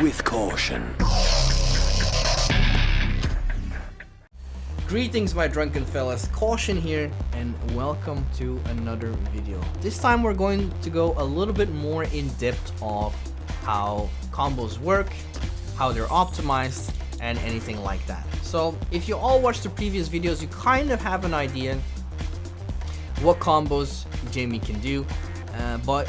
with caution. Greetings my drunken fellas, Caution here, and welcome to another video. This time we're going to go a little bit more in depth of how combos work, how they're optimized, and anything like that. So if you all watched the previous videos, you kind of have an idea what combos Jamie can do, but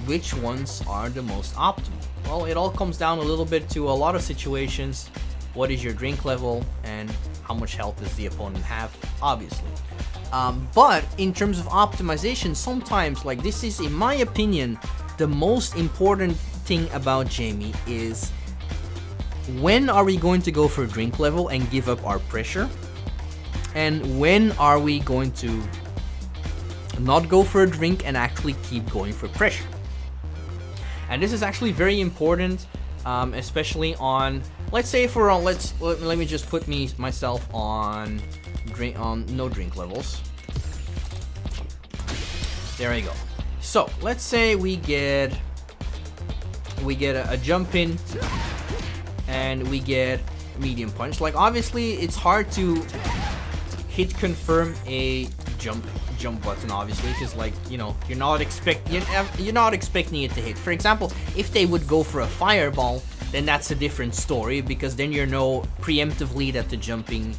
which ones are the most optimal? Well, it all comes down a little bit to a lot of situations. What is your drink level and how much health does the opponent have, obviously. But in terms of optimization, sometimes, like, this is, in my opinion, the most important thing about Jamie is when are we going to go for drink level and give up our pressure, and when are we going to not go for a drink and actually keep going for pressure. And this is actually very important, especially on, let's say for let me just put myself on no drink levels. There I go. So let's say we get a jump in and we get medium punch. Like, obviously it's hard to hit confirm a jump button, obviously, because, like, you know, you're not expecting it to hit. For example, if they would go for a fireball, then that's a different story, because then you know preemptively that the jumping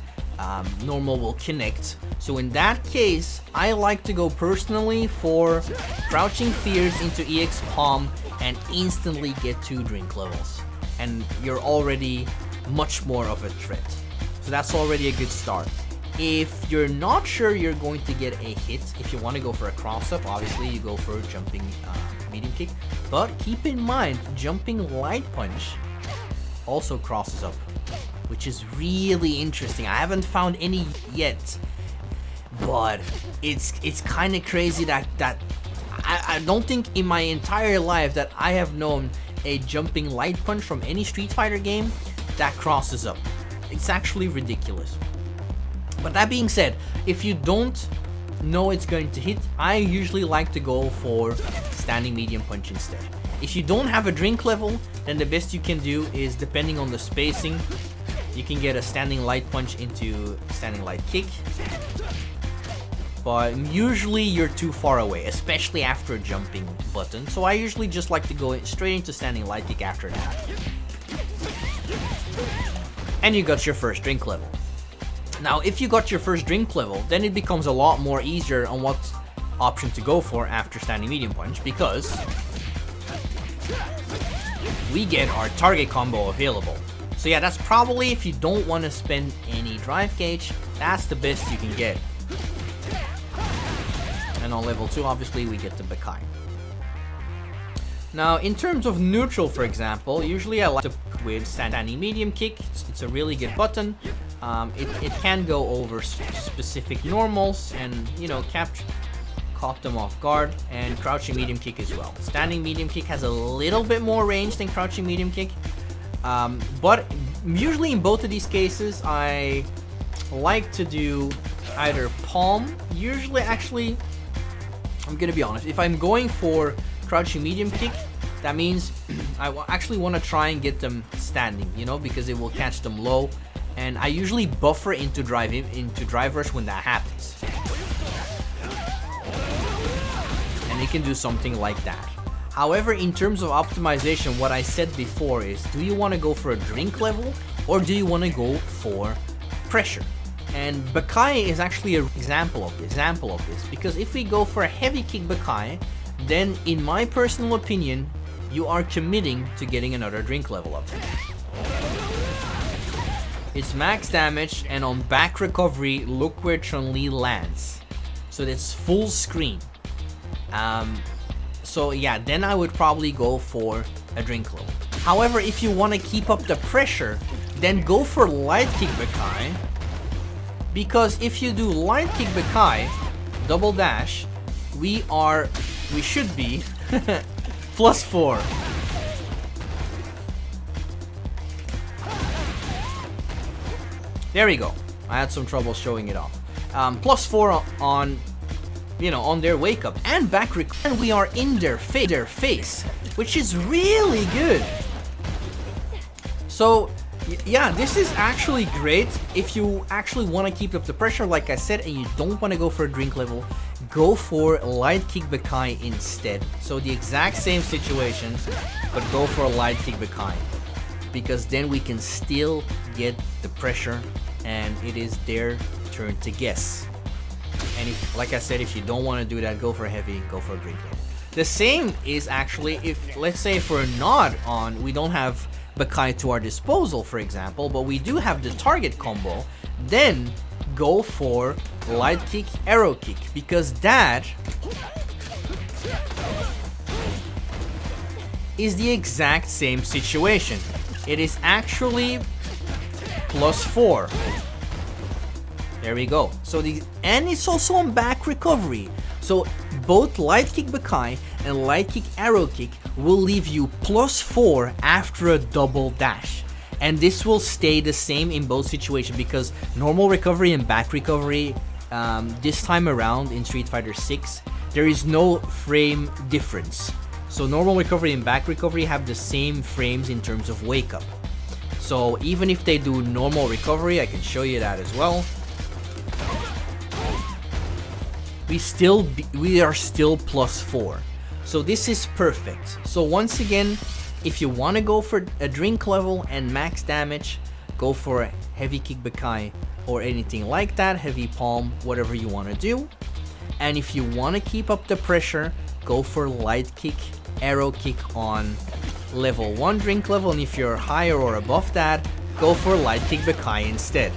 normal will connect. So in that case, I like to go personally for crouching fears into EX palm and instantly get 2 drink levels, and you're already much more of a threat. So that's already a good start. If you're not sure you're going to get a hit, if you want to go for a cross-up, obviously you go for a jumping medium kick. But keep in mind, jumping light punch also crosses up, which is really interesting. I haven't found any yet, but it's kind of crazy that I don't think in my entire life that I have known a jumping light punch from any Street Fighter game that crosses up. It's actually ridiculous. But that being said, if you don't know it's going to hit, I usually like to go for standing medium punch instead. If you don't have a drink level, then the best you can do is, depending on the spacing, you can get a standing light punch into standing light kick. But usually you're too far away, especially after a jumping button. So I usually just like to go straight into standing light kick after that. And you got your first drink level. Now, if you got your first drink level, then it becomes a lot more easier on what option to go for after standing medium punch, because we get our target combo available. So yeah, that's probably, if you don't want to spend any drive gauge, that's the best you can get. And on level 2, obviously, we get the Bakai. Now, in terms of neutral, for example, usually I like to with standing medium kick. It's a really good button. It can go over specific normals and, you know, caught them off guard, and crouching medium kick as well. Standing medium kick has a little bit more range than crouching medium kick, but usually in both of these cases I like to do either palm. Usually, actually, I'm gonna be honest, if I'm going for crouching medium kick, that means I actually want to try and get them standing, you know, because it will catch them low. And I usually buffer into drive rush when that happens. And it can do something like that. However, in terms of optimization, what I said before is, do you want to go for a drink level or do you want to go for pressure? And Bakai is actually an example of this, because if we go for a heavy kick Bakai, then in my personal opinion, you are committing to getting another drink level up. It's max damage, and on back recovery, look where Chun-Li lands. So that's full screen. So yeah, then I would probably go for a drink level. However, if you want to keep up the pressure, then go for light kick Bakai. Because if you do light kick Bakai, double dash, we should be +4. There we go. I had some trouble showing it off. +4 on, you know, on their wake up and back and we are in their face, which is really good. So yeah, this is actually great if you actually want to keep up the pressure, like I said, and you don't want to go for a drink level. Go for light kick Bakai instead. So the exact same situation, but go for a light kick Bakai, because then we can still get the pressure and it is their turn to guess. And if, like I said, if you don't want to do that, go for heavy, go for a drink level. The same is actually if, let's say, for a nod on, we don't have Bakai to our disposal, for example, but we do have the target combo, then go for light kick, arrow kick, because that is the exact same situation. It is actually +4. There we go. So and it's also on back recovery. So both light kick Bakai and light kick arrow kick will leave you +4 after a double dash. And this will stay the same in both situations, because normal recovery and back recovery this time around in Street Fighter 6, there is no frame difference. So normal recovery and back recovery have the same frames in terms of wake up. So even if they do normal recovery, I can show you that as well. We are still +4. So this is perfect. So once again, if you want to go for a drink level and max damage, go for a heavy kick Bakai or anything like that, heavy palm, whatever you want to do. And if you want to keep up the pressure, go for light kick, arrow kick on level 1 drink level, and if you're higher or above that, go for light kick Bakai instead.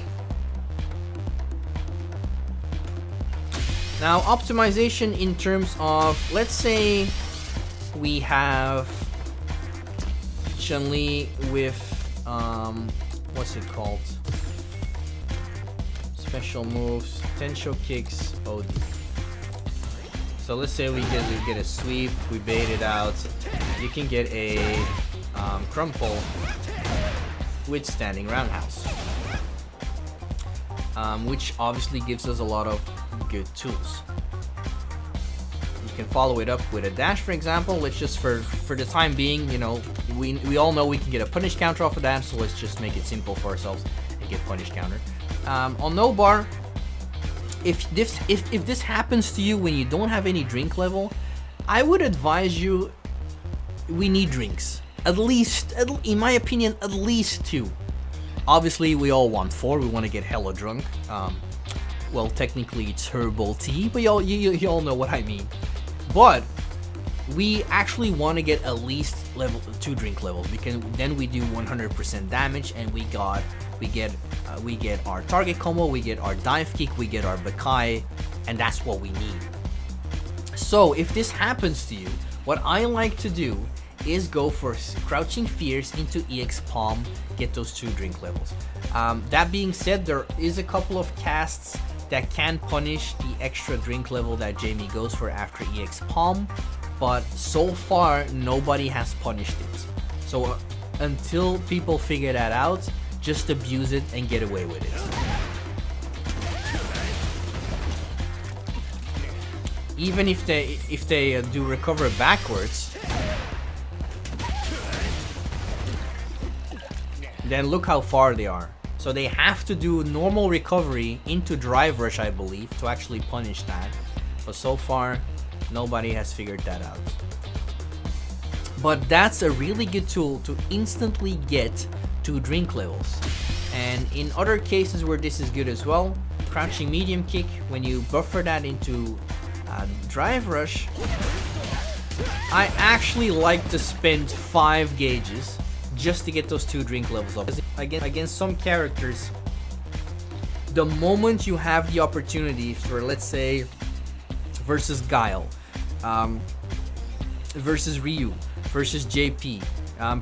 Now, optimization in terms of, let's say we have Chun-Li with, what's it called? Special moves, Tensho kicks, OD. So let's say we get a sweep, we bait it out. You can get a crumple with standing roundhouse, which obviously gives us a lot of good tools. You can follow it up with a dash, for example. Let's just for the time being, you know, we all know we can get a punish counter off of that, so let's just make it simple for ourselves and get punish counter. On no bar, if this happens to you when you don't have any drink level, I would advise you, we need drinks. At least, in my opinion, at least 2. Obviously, we all want 4. We want to get hella drunk. Well, technically it's herbal tea, but you all know what I mean. But we actually want to get at least level 2 drink levels, because then we do 100% damage, and we get our target combo, we get our dive kick, we get our Bakai, and that's what we need. So if this happens to you, what I like to do is go for crouching fierce into EX palm, get those 2 drink levels. That being said, there is a couple of casts that can punish the extra drink level that Jamie goes for after EX palm, but so far nobody has punished it. So until people figure that out, just abuse it and get away with it. Even if they do recover backwards, then look how far they are. So they have to do normal recovery into drive rush, I believe, to actually punish that. But so far, nobody has figured that out. But that's a really good tool to instantly get 2 drink levels. And in other cases where this is good as well, crouching medium kick, when you buffer that into drive rush, I actually like to spend 5 gauges just to get those 2 drink levels up. Against some characters, the moment you have the opportunity for, let's say, versus Guile, versus Ryu, versus JP,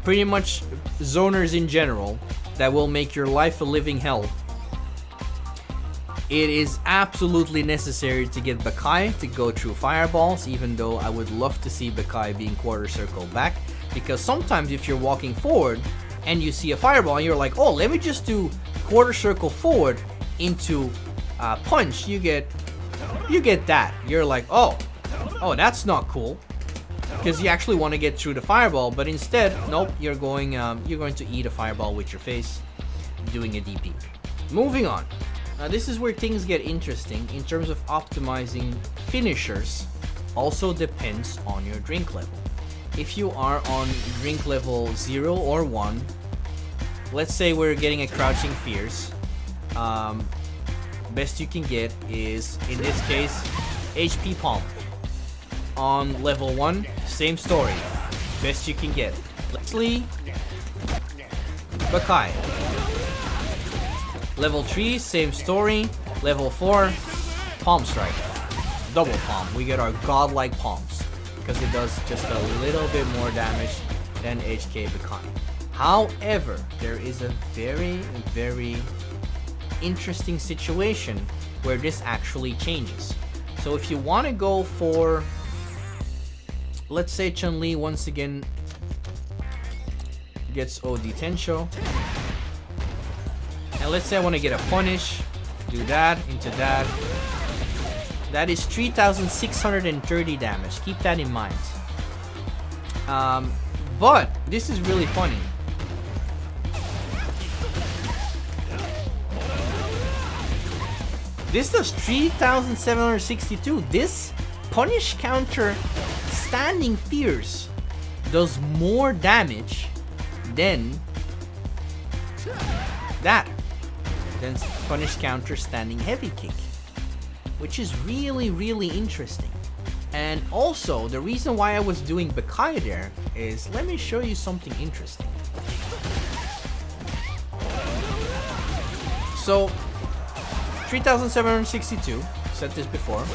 pretty much zoners in general that will make your life a living hell, it is absolutely necessary to get Bakai to go through fireballs, even though I would love to see Bakai being quarter circle back, because sometimes if you're walking forward and you see a fireball and you're like, oh, let me just do quarter circle forward into punch, you get that. You're like, oh, that's not cool. because you actually want to get through the fireball, but instead, nope, you're going to eat a fireball with your face, doing a DP. Moving on. Now this is where things get interesting in terms of optimizing finishers. Also depends on your drink level. If you are on drink level 0 or 1, let's say we're getting a crouching fierce, best you can get is, in this case, HP palm. On level 1, same story, best you can get. Lastly, Bakai. Level 3, same story. Level 4, palm strike. Double palm. We get our godlike palms because it does just a little bit more damage than HK Bakai. However, there is a very, very interesting situation where this actually changes. So if you want to go for, let's say Chun-Li once again gets OD Tensho, and let's say I want to get a punish, do that into that. That is 3,630 damage. Keep that in mind. But this is really funny. This does 3,762. This punish counter standing fierce does more damage than that. Then punish counter standing heavy kick, which is really, really interesting. And also, the reason why I was doing Bakai there is, let me show you something interesting. So, 3,762, said this before.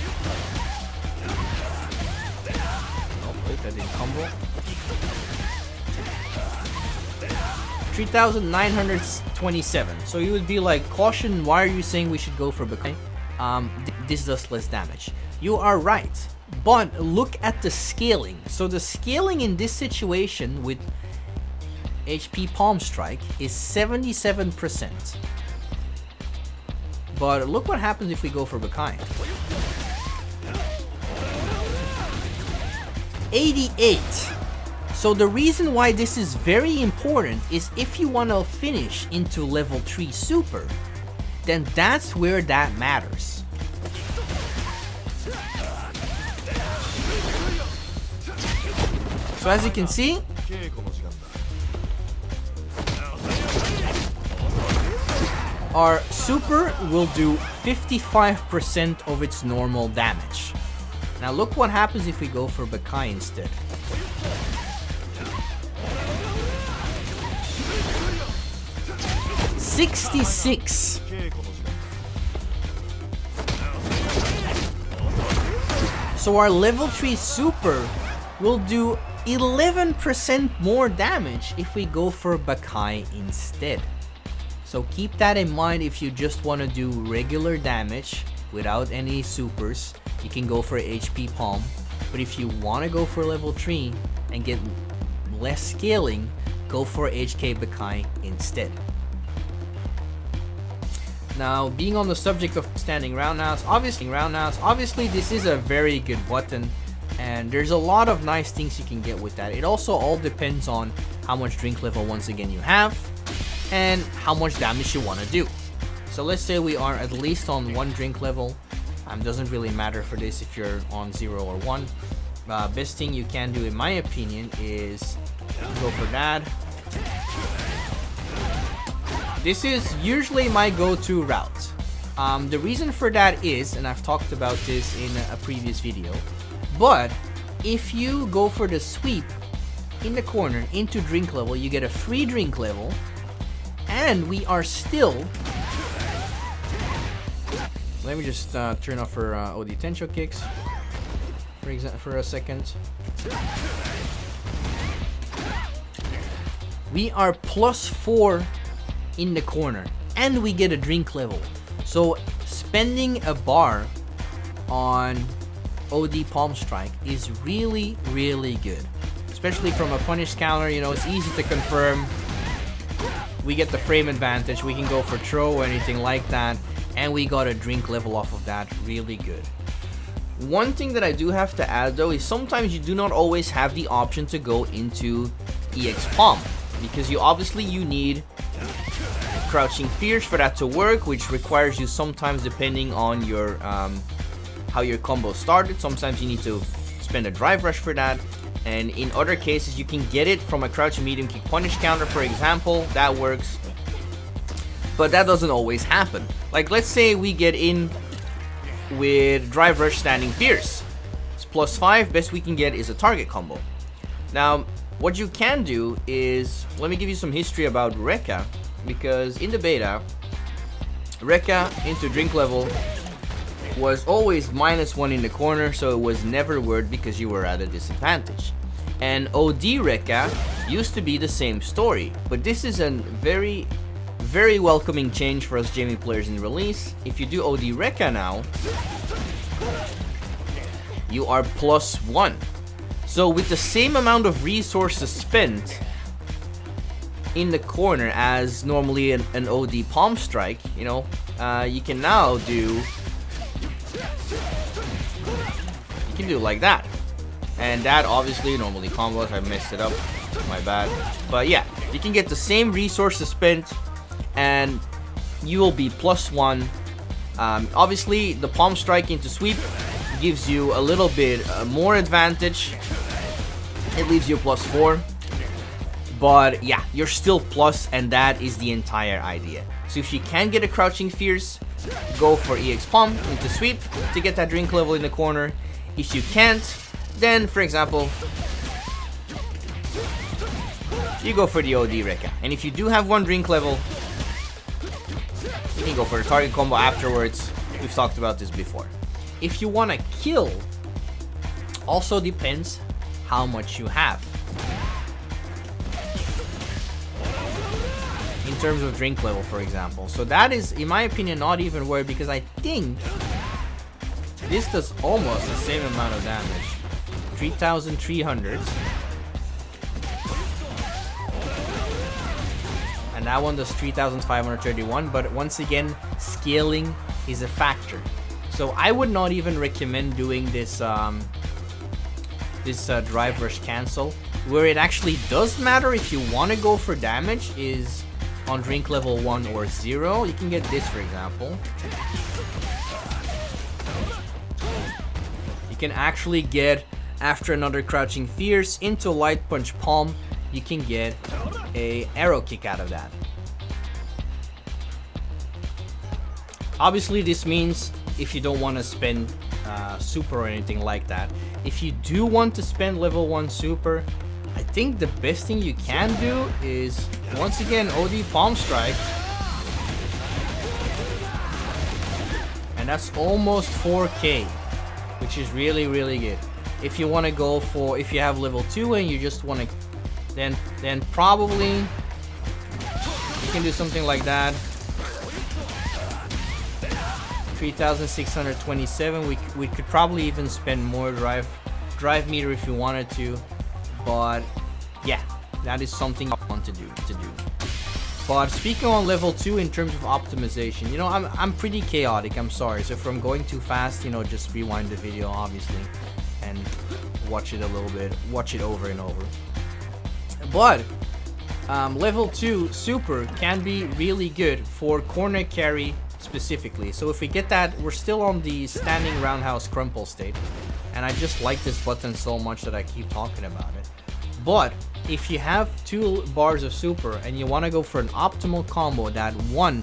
Oh, wait, that didn't combo. 3,927. So you would be like, caution, why are you saying we should go for Bakai? This does less damage. You are right, but look at the scaling. So the scaling in this situation with HP Palm Strike is 77%. But look what happens if we go for Bakai. 88. So the reason why this is very important is if you want to finish into level 3 super, then that's where that matters. So as you can see, our super will do 55% of its normal damage. Now look what happens if we go for Bakai instead. $66. So our level 3 super will do 11% more damage if we go for Bakai instead. So keep that in mind. If you just want to do regular damage without any supers, you can go for HP Palm. But if you want to go for level 3 and get less scaling, go for HK Bakai instead. Now, being on the subject of standing roundhouse, obviously this is a very good button, and there's a lot of nice things you can get with that. It also all depends on how much drink level once again you have, and how much damage you want to do. So let's say we are at least on 1 drink level. Doesn't really matter for this if you're on 0 or 1. Best thing you can do in my opinion is go for that. This is usually my go-to route. The reason for that is, and I've talked about this in a previous video, but if you go for the sweep in the corner into drink level, you get a free drink level, and we are still... Let me just turn off for OD Tensho kicks for a second. We are +4 in the corner, and we get a drink level. So spending a bar on OD Palm Strike is really, really good, especially from a punish counter. You know, it's easy to confirm. We get the frame advantage. We can go for throw or anything like that, and we got a drink level off of that. Really good. One thing that I do have to add though is sometimes you do not always have the option to go into EX Palm, because you need crouching fierce for that to work, which requires you sometimes, depending on your how your combo started, sometimes you need to spend a drive rush for that, and in other cases you can get it from a crouching medium kick punish counter, for example. That works, but that doesn't always happen. Like, let's say we get in with drive rush standing fierce, it's +5, best we can get is a target combo. Now what you can do is, let me give you some history about Rekka, because in the beta, Rekka into drink level was always -1 in the corner, so it was never worth because you were at a disadvantage. And OD Rekka used to be the same story, but this is a very, very welcoming change for us Jamie players in release. If you do OD Rekka now, you are +1. So with the same amount of resources spent in the corner as normally an OD palm strike, you know, you can now do, you can do like that. And that obviously normally combos, I messed it up, my bad. But yeah, you can get the same resources spent and you will be +1. Obviously the palm strike into sweep gives you a little bit more advantage. It leaves you +4. But yeah, you're still plus, and that is the entire idea. So if you can get a crouching fierce, go for EX Palm into sweep to get that drink level in the corner. If you can't, then for example, you go for the OD Rekka. And if you do have one drink level, you can go for the target combo afterwards. We've talked about this before. If you want to kill, also depends how much you have in terms of drink level, for example. So that is, in my opinion, not even worth, because I think this does almost the same amount of damage, 3,300, and that one does 3,531. But once again, scaling is a factor, so I would not even recommend doing this drive rush cancel. Where it actually does matter if you want to go for damage is on drink level 1 or 0. You can get this, for example. You can actually get, after another crouching fierce into light punch palm, you can get a arrow kick out of that. Obviously this means if you don't want to spend super or anything like that. If you do want to spend level 1 super, I think the best thing you can do is, once again, OD palm strike, and that's almost 4k, which is really, really good. If you want to go for, if you have level 2 and you just want to, then probably you can do something like that. 3,627. We could probably even spend more drive meter if you wanted to, but yeah, that is something I want to do. But speaking on level 2 in terms of optimization, you know, I'm pretty chaotic, I'm sorry. So if I'm going too fast, you know, just rewind the video obviously and watch it a little bit, watch it over and over. But level 2 super can be really good for corner carry specifically. So if we get that, we're still on the standing roundhouse crumple state, and I just like this button so much that I keep talking about it. But if you have 2 bars of super and you want to go for an optimal combo that 1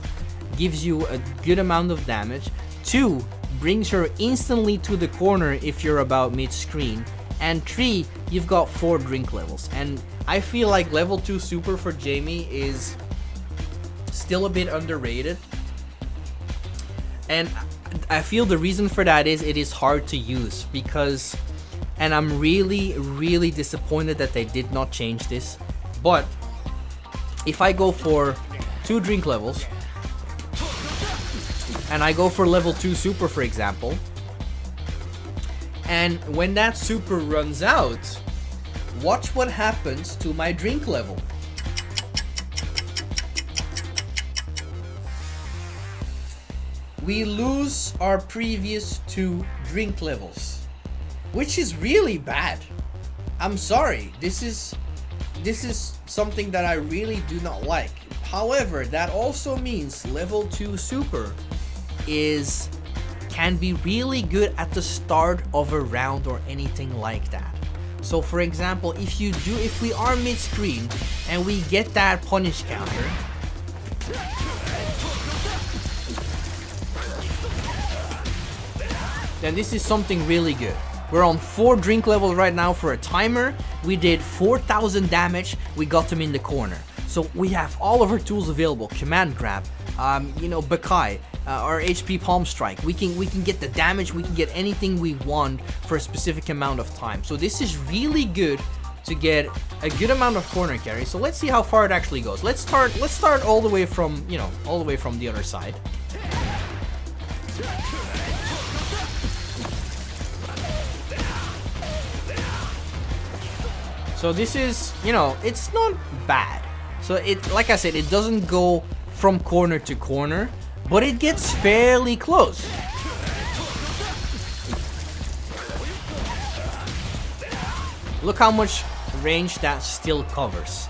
gives you a good amount of damage, 2 brings her instantly to the corner if you're about mid-screen, and 3, you've got 4 drink levels. And I feel like level 2 super for Jamie is still a bit underrated. And I feel the reason for that is it is hard to use, because, and I'm really, really disappointed that they did not change this. But if I go for 2 drink levels and I go for level 2 super, for example, and when that super runs out, watch what happens to my drink level. we lose our previous 2 drink levels, which is really bad. I'm sorry, this is something that I really do not like. However, that also means level 2 super can be really good at the start of a round or anything like that. So for example, if we are mid-screen and we get that punish counter, then this is something really good. We're on 4 drink levels right now for a timer. We did 4,000 damage. We got them in the corner. So we have all of our tools available. Command grab, Bakai, our HP palm strike. We can get the damage. We can get anything we want for a specific amount of time. So this is really good to get a good amount of corner carry. So let's see how far it actually goes. Let's start all the way from the other side. So this is, it's not bad. So like I said, it doesn't go from corner to corner, but it gets fairly close. Look how much range that still covers.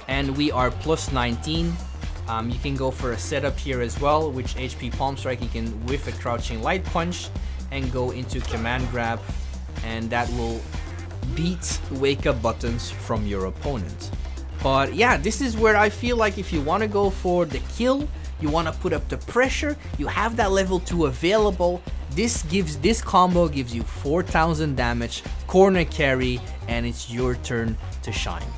And we are plus 19. You can go for a setup here as well, which HP palm strike, you can whiff a crouching light punch and go into command grab, and that will beat wake up buttons from your opponent. But yeah, this is where I feel like if you want to go for the kill, you want to put up the pressure, you have that level 2 available. This combo gives you 4,000 damage, corner carry, and it's your turn to shine.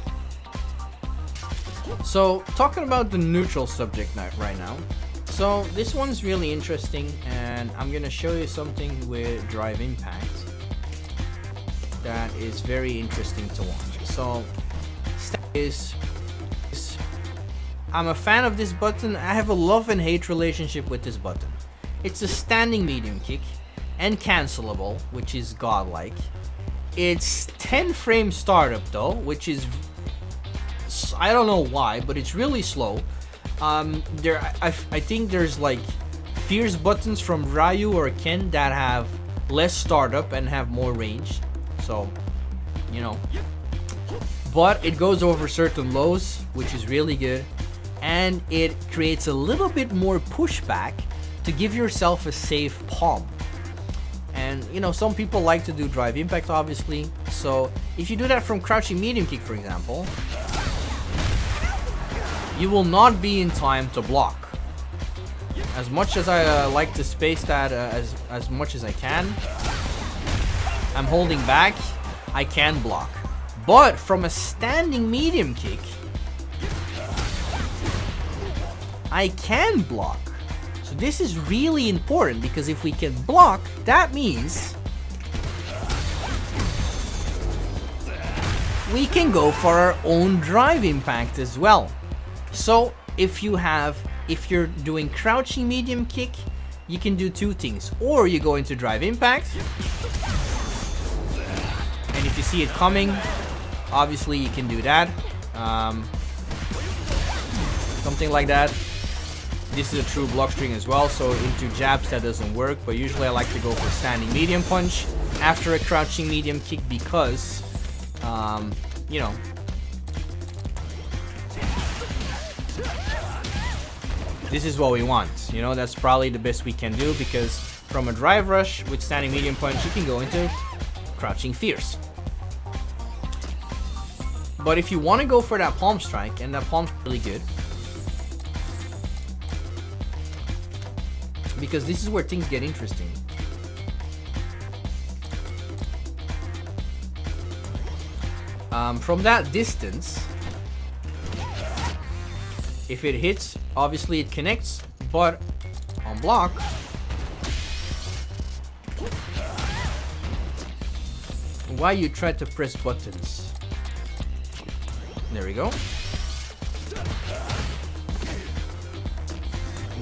So talking about the neutral subject right now, so this one's really interesting, and I'm gonna show you something with drive impact that is very interesting to watch. So I'm a fan of this button. I have a love and hate relationship with this button. It's a standing medium kick and cancelable, which is godlike. It's 10 frame startup though, which is, I don't know why, but it's really slow. I think there's like fierce buttons from Ryu or Ken that have less startup and have more range. So, but it goes over certain lows, which is really good, and it creates a little bit more pushback to give yourself a safe palm. And some people like to do drive impact, obviously. So if you do that from crouching medium kick, for example, you will not be in time to block. As much as I like to space that as much as I can, I'm holding back, I can block. But from a standing medium kick, I can block. So this is really important, because if we can block, that means we can go for our own drive impact as well. So if you're doing crouching medium kick, you can do 2 things. Or you go into drive impact, and if you see it coming, obviously you can do that. Something like that. This is a true block string as well, so into jabs that doesn't work, but usually I like to go for standing medium punch after a crouching medium kick, because this is what we want. That's probably the best we can do, because from a drive rush with standing medium punch, you can go into crouching fierce. But if you want to go for that palm strike, and that palm's really good, because this is where things get interesting. From that distance, if it hits, obviously it connects, but on block, why you try to press buttons? There we go.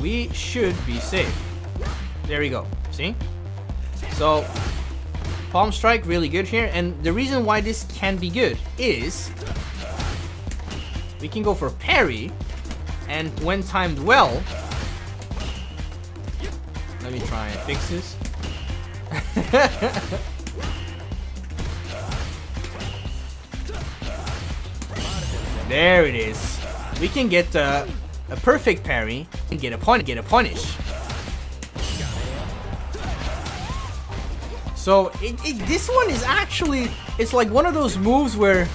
We should be safe. There we go. See? So, palm strike, really good here. And the reason why this can be good is we can go for parry, and when timed well, Let me try and fix this. There it is. We can get a perfect parry and get a punish. So this one is actually, it's like one of those moves where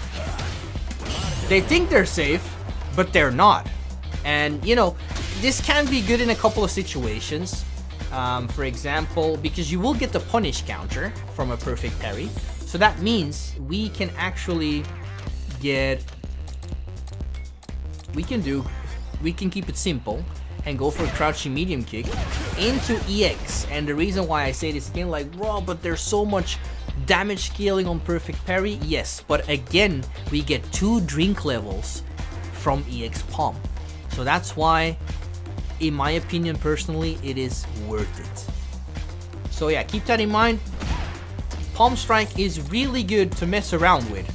they think they're safe, but they're not. And you know, this can be good in a couple of situations. For example, because you will get the punish counter from a perfect parry. So that means we can actually get, we can keep it simple and go for a crouching medium kick into EX. And the reason why I say this again, like, bro, but there's so much damage scaling on perfect parry. Yes, but again, we get 2 drink levels from EX palm. So that's why, in my opinion personally, it is worth it. So yeah, keep that in mind. Palm strike is really good to mess around with.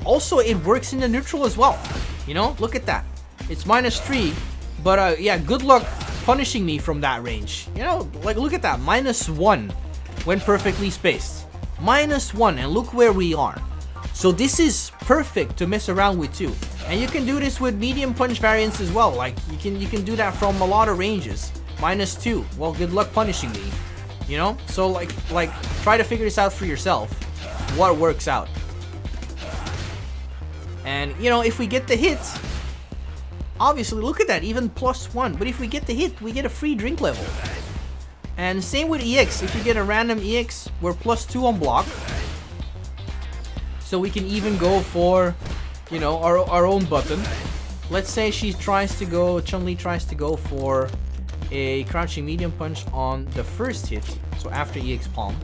Also, it works in the neutral as well. You know, look at that. It's -3, but yeah, good luck punishing me from that range. You know, like, look at that, -1 when perfectly spaced. -1, and look where we are. So this is perfect to mess around with too. And you can do this with medium punch variants as well. Like, you can do that from a lot of ranges. -2. Well, good luck punishing me. You know? So like try to figure this out for yourself. What works out. And you know, if we get the hit, obviously look at that, even +1. But if we get the hit, we get a free drink level. And same with EX. If you get a random EX, we're +2 on block. So we can even go for, you know, our own button. Let's say Chun-Li tries to go for a crouching medium punch on the first hit, so after EX palm.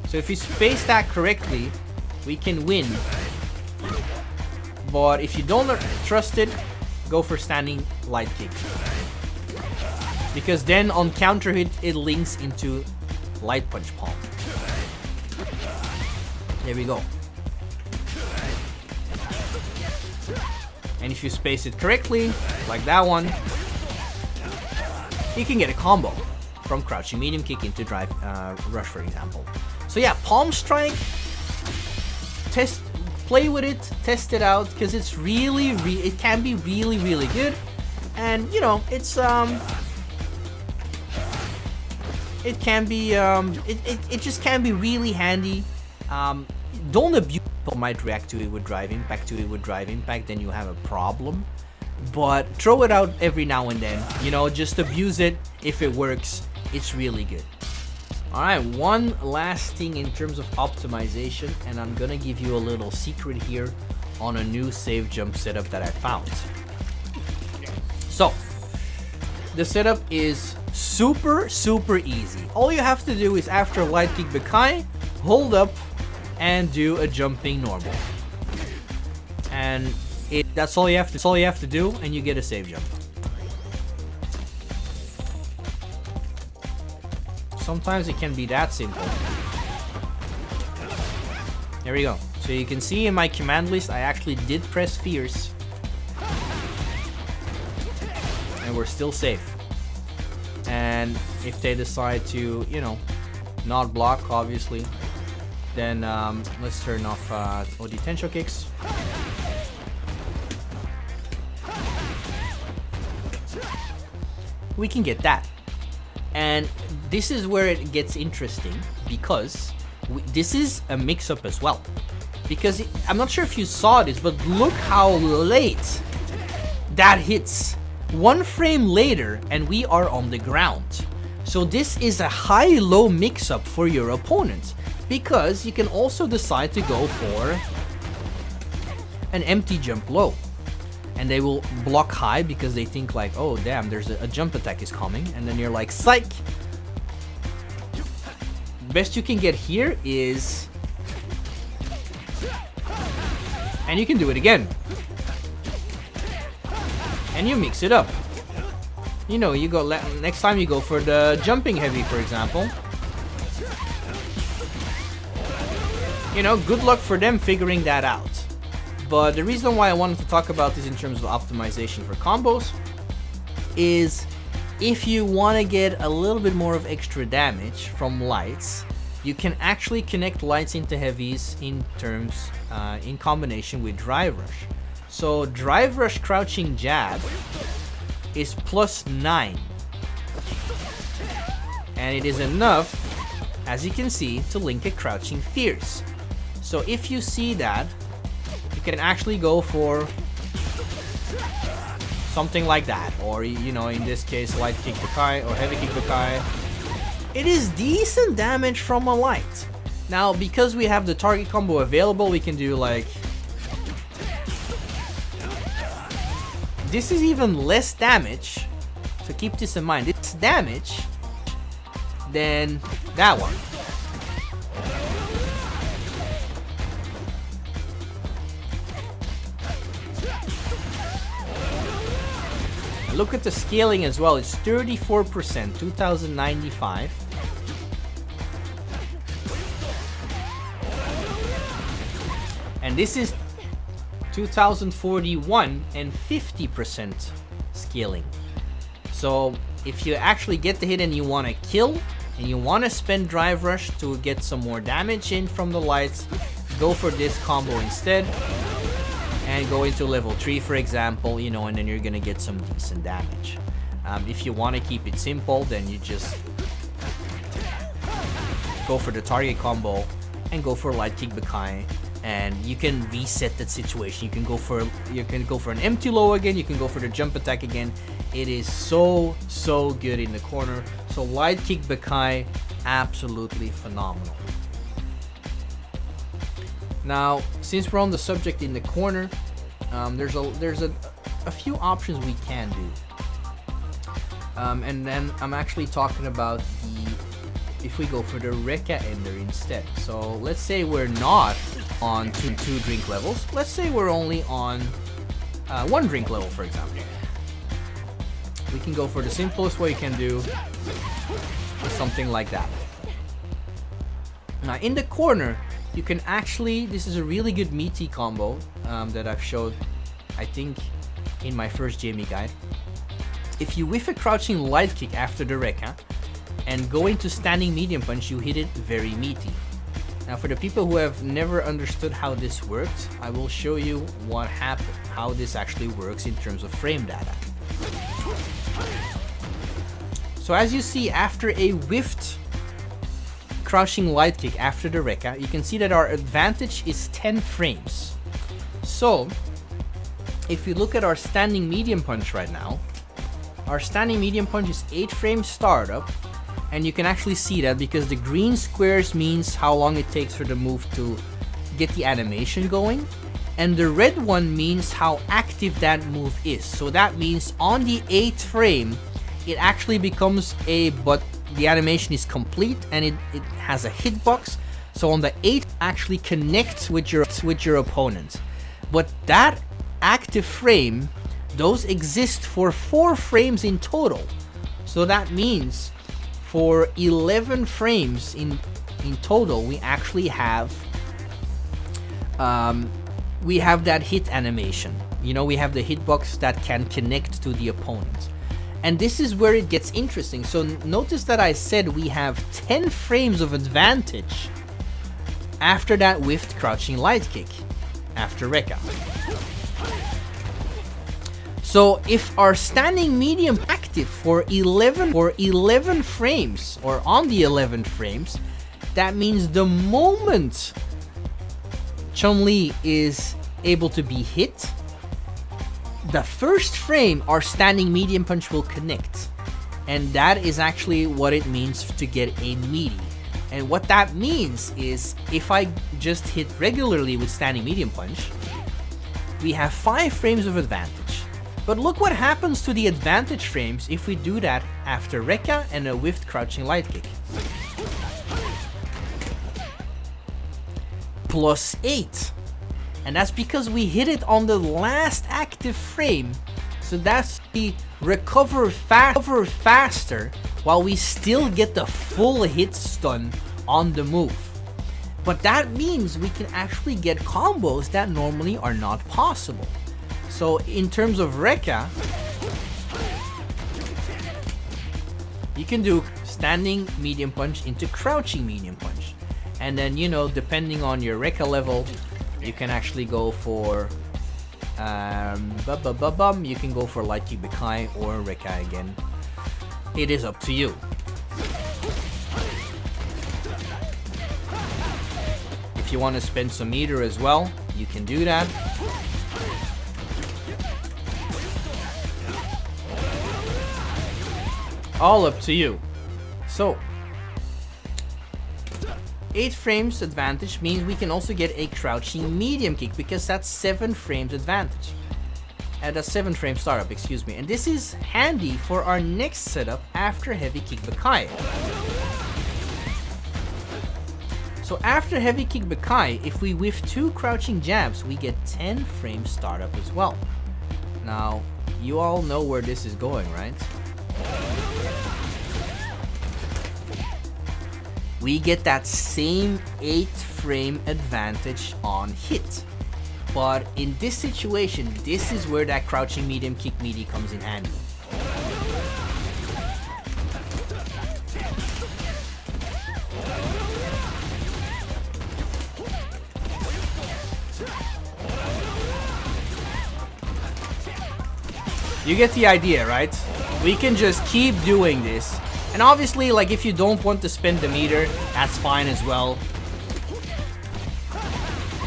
So if we space that correctly, we can win. But if you don't trust it, go for standing light kick. Because then on counter hit, it links into light punch palm. There we go. And if you space it correctly, like that one, you can get a combo from crouching medium kick into drive rush, for example. So yeah, palm strike, play with it, test it out, because it's it can be really good. And you know, it's it can be it just can be really handy. Don't abuse. People might react to it with drive impact, then you have a problem. But throw it out every now and then. You know, just abuse it. If it works, it's really good. Alright, one last thing in terms of optimization, and I'm gonna give you a little secret here on a new save jump setup that I found. So, the setup is super easy. All you have to do is, after light kick Bekai, hold up and do a jumping normal. And that's all you have to do, and you get a save jump. Sometimes it can be that simple. There we go. So you can see in my command list, I actually did press fierce. And we're still safe. And if they decide to, you know, not block, obviously, then let's turn off OD Tensho kicks. We can get that. And this is where it gets interesting, because this is a mix-up as well. Because I'm not sure if you saw this, but look how late that hits. 1 frame later and we are on the ground. So this is a high-low mix-up for your opponent, because you can also decide to go for an empty jump low. And they will block high because they think like, oh damn, there's a jump attack is coming. And then you're like, psych! Best you can get here is... And you can do it again. And you mix it up. You know, you go next time you go for the jumping heavy, for example. You know, good luck for them figuring that out. But the reason why I wanted to talk about this in terms of optimization for combos is if you want to get a little bit more of extra damage from lights, you can actually connect lights into heavies in combination with Drive Rush. So Drive Rush crouching jab is +9, and it is enough, as you can see, to link a crouching fierce. So if you see that, you can actually go for something like that, or you know, in this case, light kick Bakai or heavy kick Bakai. It is decent damage from a light. Now, because we have the target combo available, we can do like, this is even less damage, so keep this in mind. It's damage than that one. Look at the scaling as well. It's 34%, 2095. And this is 2041 and 50% scaling. So if you actually get the hit and you want to kill, and you want to spend Drive Rush to get some more damage in from the lights, go for this combo instead. And go into level 3, for example, you know, and then you're gonna get some decent damage. If you want to keep it simple, then you just go for the target combo and go for light kick Bakai, and you can reset that situation. You can go for an empty low again. You can go for the jump attack again. It is so good in the corner. So light kick Bakai, absolutely phenomenal. Now, since we're on the subject in the corner, there's a few options we can do, and then I'm actually talking about if we go for the Rekka Ender instead. So let's say we're not on two drink levels. Let's say we're only on 1 drink level, for example. We can go for the simplest way you can do, something like that. Now in the corner, you can actually, this is a really good Meatie combo that I've showed, I think, in my first JME guide. If you whiff a crouching light kick after the Rekka and go into standing medium punch, you hit it very meaty. Now for the people who have never understood how this works, I will show you what happened, how this actually works in terms of frame data. So as you see, after a whiffed crouching light kick after the Rekka, you can see that our advantage is 10 frames. So if you look at our standing medium punch right now, our standing medium punch is 8 frames startup, and you can actually see that because the green squares means how long it takes for the move to get the animation going, and the red one means how active that move is. So that means on the 8th frame, it actually becomes but the animation is complete and it has a hitbox. So on the 8th, actually connects with your opponent. But that active frame, those exist for 4 frames in total. So that means for 11 frames in total, we actually have that hit animation. You know, we have the hitbox that can connect to the opponent. And this is where it gets interesting. So notice that I said we have 10 frames of advantage after that whiffed crouching light kick after Rekka. So if our standing medium active for 11 frames, or on the 11 frames, that means the moment Chun-Li is able to be hit, the first frame our standing medium punch will connect. And that is actually what it means to get a meaty. And what that means is, if I just hit regularly with standing medium punch, we have 5 frames of advantage. But look what happens to the advantage frames if we do that after Rekka and a whiffed crouching light kick. +8. And that's because we hit it on the last active frame. So that's the recover faster while we still get the full hit stun on the move. But that means we can actually get combos that normally are not possible. So in terms of Rekka, You can do standing medium punch into crouching medium punch. And then, you know, depending on your Rekka level, you can actually go for you can go for light kick Bekai or Rekka again. It is up to you. If you want to spend some meter as well, you can do that. All up to you. So 8 frames advantage means we can also get a crouching medium kick because that's 7 frames advantage. And a 7 frame startup, excuse me. And this is handy for our next setup after heavy kick Bekai. So after heavy kick Bekai, if we whiff 2 crouching jabs, we get 10 frame startup as well. Now, you all know where this is going, right? We get that same 8 frame advantage on hit. But in this situation, this is where that crouching medium kick meaty comes in handy. You get the idea, right? We can just keep doing this. And obviously, like, if you don't want to spend the meter, that's fine as well.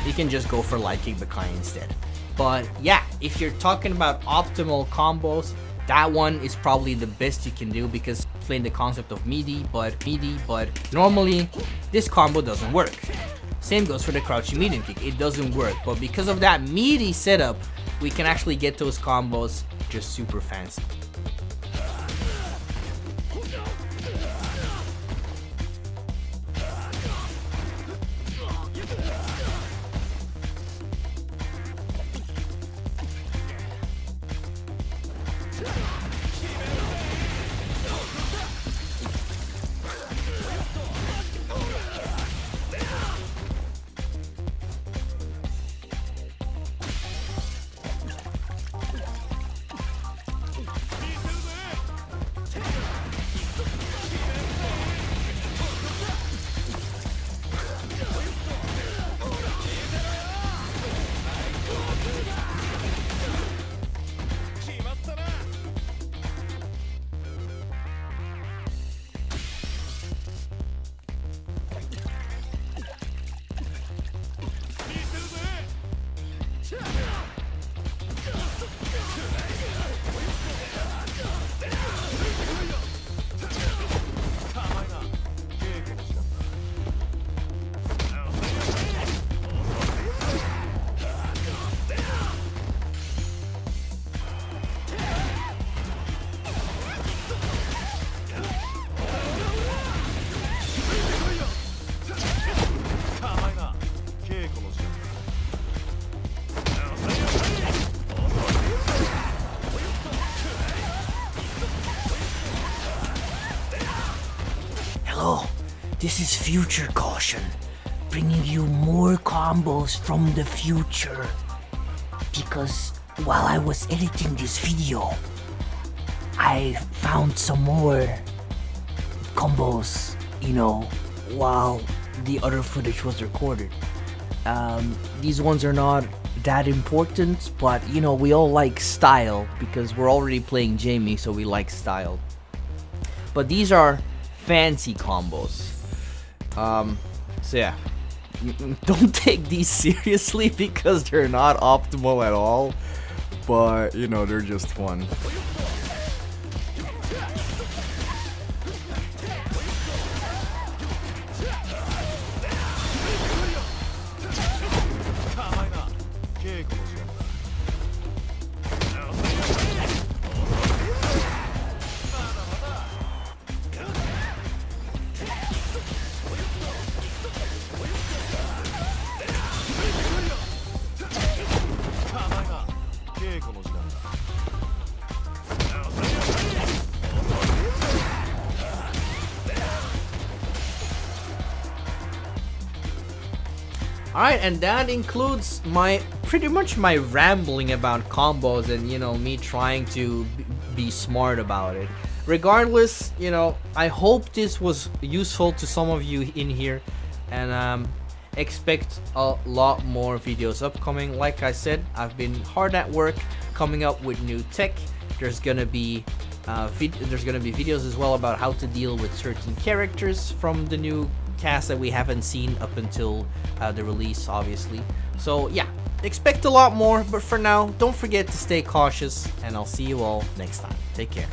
You can just go for light kick Bekai instead. But yeah, if you're talking about optimal combos, that one is probably the best you can do because playing the concept of meaty, but normally this combo doesn't work. Same goes for the crouching medium kick. It doesn't work, but because of that meaty setup, we can actually get those combos just super fancy. This is Future Caution, bringing you more combos from the future. Because while I was editing this video, I found some more combos, you know, while the other footage was recorded. These ones are not that important, but you know, we all like style because we're already playing Jamie, so we like style. But these are fancy combos. So yeah, don't take these seriously because they're not optimal at all, but you know, they're just fun. Alright, and that includes pretty much my rambling about combos and, you know, me trying to be smart about it. regardless, you know, I hope this was useful to some of you in here, and expect a lot more videos upcoming. Like I said, I've been hard at work coming up with new tech. There's gonna be videos as well about how to deal with certain characters from the new cast that we haven't seen up until the release, obviously. So yeah, expect a lot more, but for now, don't forget to stay cautious, and I'll see you all next time. Take care.